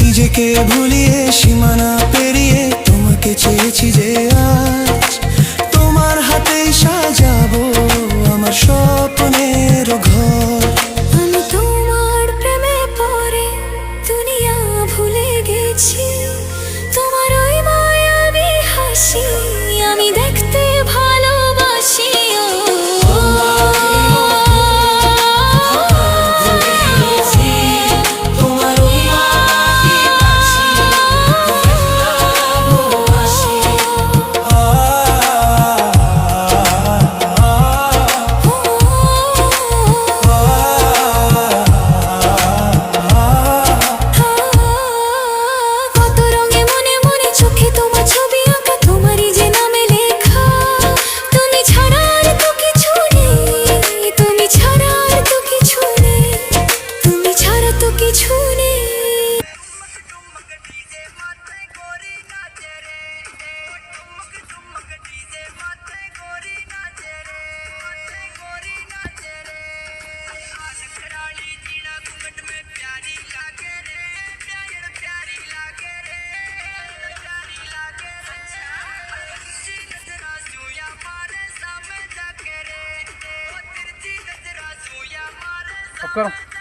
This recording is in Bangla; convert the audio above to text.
নিজেকে ভুলিয়ে সীমানা পেরিয়ে তোমাকে চেয়েছি যে আজ তোমার হাতেই সাজাবো আমার স্বপ্নের ঘর। আমি তোমার প্রেমে পড়ে দুনিয়া ভুলে গেছি, তোমার ওই মায়াবী হাসি আমি দেখতে ভালোবাসি। Of course.